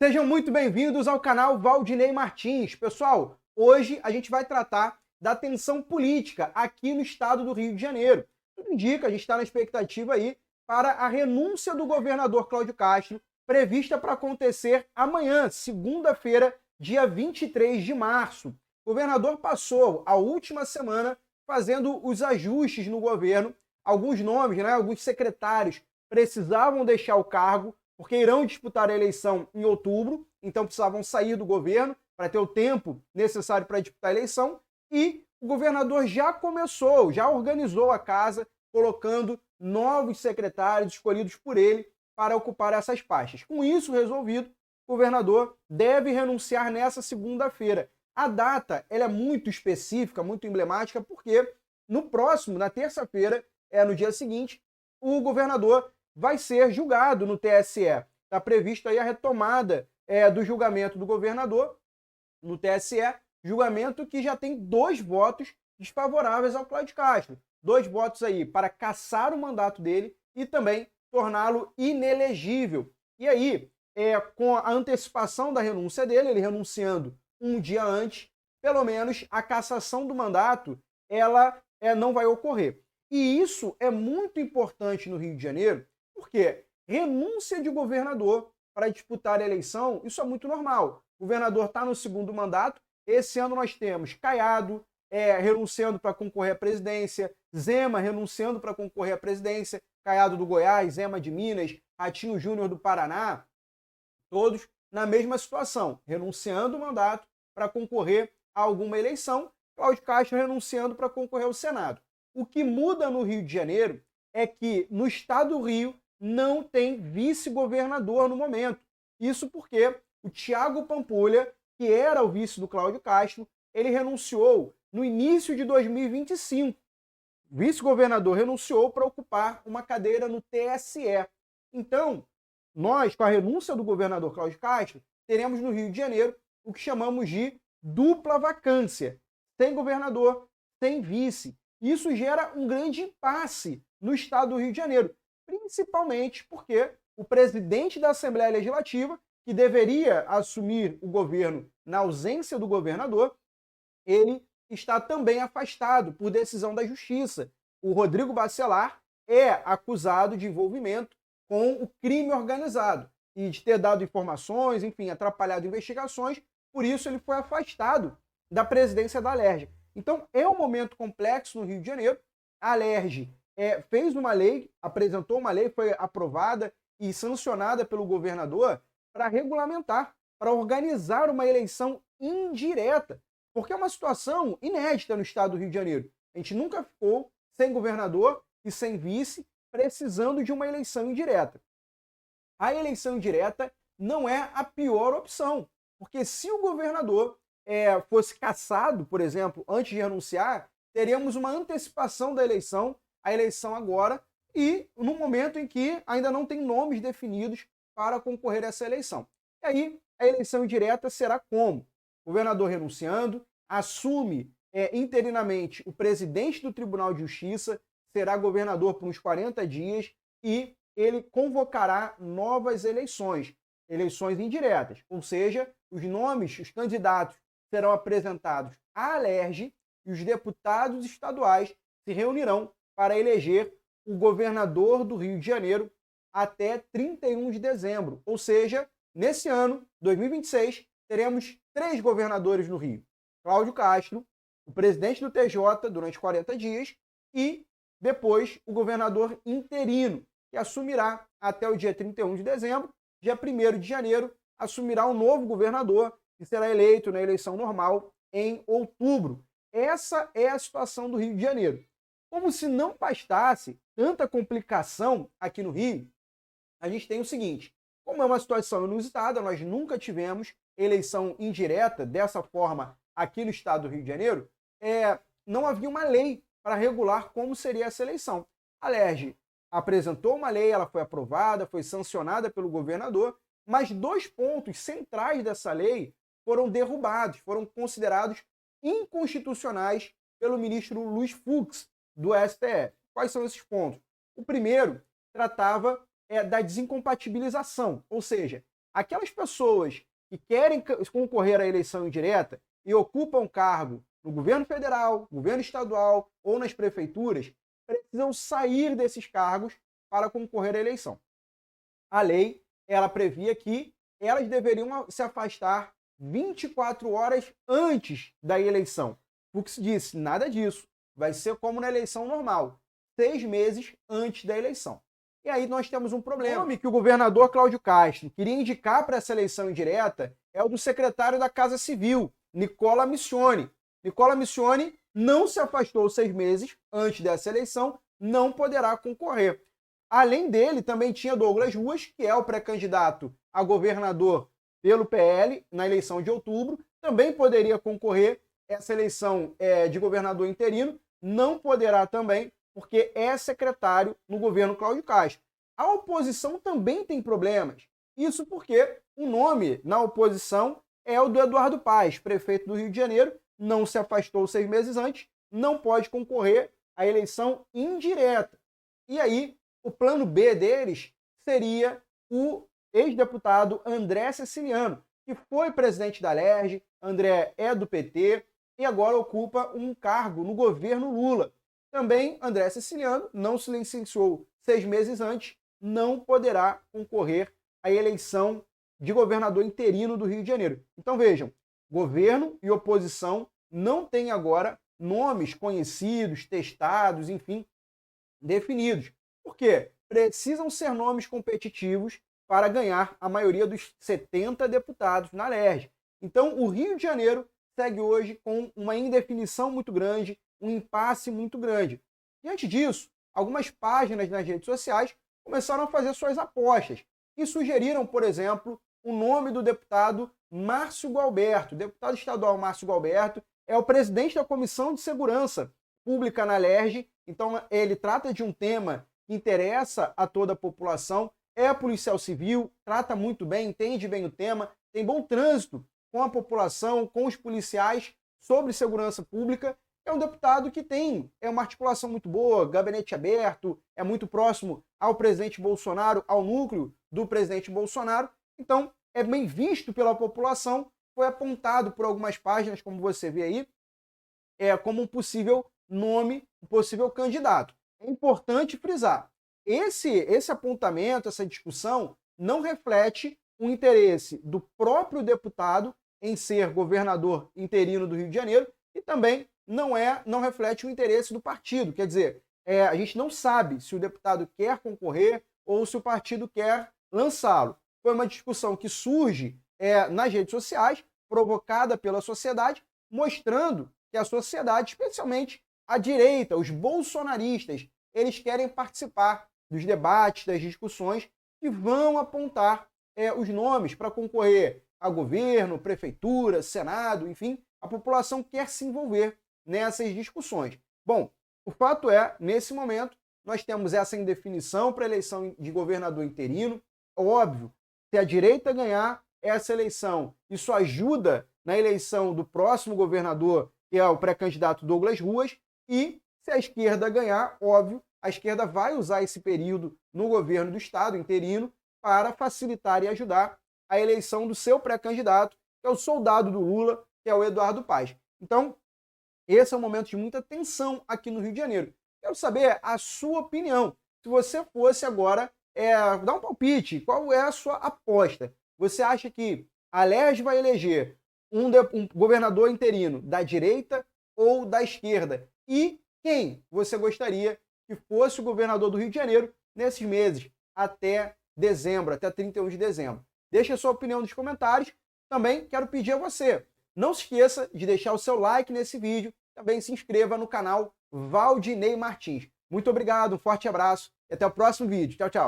Sejam muito bem-vindos ao canal Valdinei Martins. Pessoal, hoje a gente vai tratar da tensão política aqui no estado do Rio de Janeiro. Tudo indica, a gente está na expectativa aí para a renúncia do governador Cláudio Castro, prevista para acontecer amanhã, segunda-feira, dia 23 de março. O governador passou a última semana fazendo os ajustes no governo. Alguns nomes, alguns secretários precisavam deixar o cargo, porque irão disputar a eleição em outubro, então precisavam sair do governo para ter o tempo necessário para disputar a eleição, e o governador já começou, já organizou a casa, colocando novos secretários escolhidos por ele para ocupar essas pastas. Com isso resolvido, o governador deve renunciar nessa segunda-feira. A data ela é muito específica, muito emblemática, porque na terça-feira, no dia seguinte, o governador vai ser julgado no TSE. Está previsto aí a retomada do julgamento do governador no TSE, julgamento que já tem 2 votos desfavoráveis ao Cláudio Castro. 2 votos aí para cassar o mandato dele e também torná-lo inelegível. E aí, com a antecipação da renúncia dele, ele renunciando um dia antes, pelo menos a cassação do mandato ela não vai ocorrer. E isso é muito importante no Rio de Janeiro, porque renúncia de governador para disputar a eleição, isso é muito normal. O governador está no segundo mandato. Esse ano nós temos Caiado renunciando para concorrer à presidência, Zema renunciando para concorrer à presidência, Caiado do Goiás, Zema de Minas, Ratinho Júnior do Paraná, todos na mesma situação, renunciando o mandato para concorrer a alguma eleição, Cláudio Castro renunciando para concorrer ao Senado. O que muda no Rio de Janeiro é que no estado do Rio não tem vice-governador no momento. Isso porque o Thiago Pampulha, que era o vice do Cláudio Castro, ele renunciou no início de 2025. O vice-governador renunciou para ocupar uma cadeira no TSE. Então, nós, com a renúncia do governador Cláudio Castro, teremos no Rio de Janeiro o que chamamos de dupla vacância. Sem governador, sem vice. Isso gera um grande impasse no estado do Rio de Janeiro, principalmente porque o presidente da Assembleia Legislativa, que deveria assumir o governo na ausência do governador, ele está também afastado por decisão da Justiça. O Rodrigo Bacelar é acusado de envolvimento com o crime organizado e de ter dado informações, enfim, atrapalhado investigações, por isso ele foi afastado da presidência da Alerj. Então é um momento complexo no Rio de Janeiro. A Alerj fez uma lei, apresentou uma lei, foi aprovada e sancionada pelo governador para regulamentar, para organizar uma eleição indireta, porque é uma situação inédita no estado do Rio de Janeiro. A gente nunca ficou sem governador e sem vice, precisando de uma eleição indireta. A eleição indireta não é a pior opção, porque se o governador fosse cassado, por exemplo, antes de renunciar, teríamos uma antecipação da eleição, a eleição agora, e no momento em que ainda não tem nomes definidos para concorrer a essa eleição. E aí, a eleição indireta será como? O governador renunciando, assume interinamente o presidente do Tribunal de Justiça, será governador por uns 40 dias e ele convocará novas eleições, eleições indiretas, ou seja, os nomes, os candidatos serão apresentados à Alerj e os deputados estaduais se reunirão para eleger o governador do Rio de Janeiro até 31 de dezembro. Ou seja, nesse ano, 2026, teremos 3 governadores no Rio. Cláudio Castro, o presidente do TJ durante 40 dias e depois o governador interino, que assumirá até o dia 31 de dezembro. Dia 1º de janeiro, assumirá um novo governador, que será eleito na eleição normal em outubro. Essa é a situação do Rio de Janeiro. Como se não bastasse tanta complicação aqui no Rio, a gente tem o seguinte: como é uma situação inusitada, nós nunca tivemos eleição indireta dessa forma aqui no estado do Rio de Janeiro, não havia uma lei para regular como seria essa eleição. A Alerj apresentou uma lei, ela foi aprovada, foi sancionada pelo governador, mas 2 pontos centrais dessa lei foram derrubados, foram considerados inconstitucionais pelo ministro Luiz Fux, do STF. Quais são esses pontos? O primeiro tratava da desincompatibilização, ou seja, aquelas pessoas que querem concorrer à eleição indireta e ocupam cargo no governo federal, governo estadual ou nas prefeituras, precisam sair desses cargos para concorrer à eleição. A lei, ela previa que elas deveriam se afastar 24 horas antes da eleição. O que se disse, nada disso. Vai ser como na eleição normal, 6 meses antes da eleição. E aí nós temos um problema. O nome que o governador Cláudio Castro queria indicar para essa eleição indireta é o do secretário da Casa Civil, Nicola Missioni. Nicola Missioni não se afastou 6 meses antes dessa eleição, não poderá concorrer. Além dele, também tinha Douglas Ruas, que é o pré-candidato a governador pelo PL na eleição de outubro, também poderia concorrer. Essa eleição de governador interino não poderá também, porque é secretário no governo Cláudio Castro. A oposição também tem problemas. Isso porque o nome na oposição é o do Eduardo Paes, prefeito do Rio de Janeiro, não se afastou 6 meses antes, não pode concorrer à eleição indireta. E aí, o plano B deles seria o ex-deputado André Ceciliano, que foi presidente da LERJ, André é do PT e agora ocupa um cargo no governo Lula. Também André Ceciliano não se licenciou 6 meses antes, não poderá concorrer à eleição de governador interino do Rio de Janeiro. Então vejam, governo e oposição não têm agora nomes conhecidos, testados, enfim, definidos. Por quê? Precisam ser nomes competitivos para ganhar a maioria dos 70 deputados na LERJ. Então, o Rio de Janeiro segue hoje com uma indefinição muito grande, um impasse muito grande. Diante disso, algumas páginas nas redes sociais começaram a fazer suas apostas e sugeriram, por exemplo, o nome do deputado Márcio Gualberto. O deputado estadual Márcio Gualberto é o presidente da Comissão de Segurança Pública na LERJ, então ele trata de um tema que interessa a toda a população, é policial civil, trata muito bem, entende bem o tema, tem bom trânsito com a população, com os policiais sobre segurança pública. É um deputado que tem uma articulação muito boa, gabinete aberto, é muito próximo ao presidente Bolsonaro, ao núcleo do presidente Bolsonaro. Então, é bem visto pela população, foi apontado por algumas páginas, como você vê aí, como um possível nome, um possível candidato. É importante frisar, esse apontamento, essa discussão, não reflete o interesse do próprio deputado em ser governador interino do Rio de Janeiro e também não reflete o interesse do partido. Quer dizer, a gente não sabe se o deputado quer concorrer ou se o partido quer lançá-lo. Foi uma discussão que surge nas redes sociais, provocada pela sociedade, mostrando que a sociedade, especialmente a direita, os bolsonaristas, eles querem participar dos debates, das discussões que vão apontar os nomes para concorrer a governo, prefeitura, senado, enfim, a população quer se envolver nessas discussões. Bom, o fato é, nesse momento, nós temos essa indefinição para a eleição de governador interino. Óbvio, se a direita ganhar essa eleição, isso ajuda na eleição do próximo governador, que é o pré-candidato Douglas Ruas, e se a esquerda ganhar, óbvio, a esquerda vai usar esse período no governo do estado interino para facilitar e ajudar a eleição do seu pré-candidato, que é o soldado do Lula, que é o Eduardo Paes. Então, esse é um momento de muita tensão aqui no Rio de Janeiro. Quero saber a sua opinião. Se você fosse agora dar um palpite, qual é a sua aposta? Você acha que a LERJ vai eleger um governador interino da direita ou da esquerda? E quem você gostaria que fosse o governador do Rio de Janeiro nesses meses, até dezembro, até 31 de dezembro? Deixe a sua opinião nos comentários. Também quero pedir a você, não se esqueça de deixar o seu like nesse vídeo, também se inscreva no canal Valdinei Martins. Muito obrigado, um forte abraço e até o próximo vídeo. Tchau, tchau.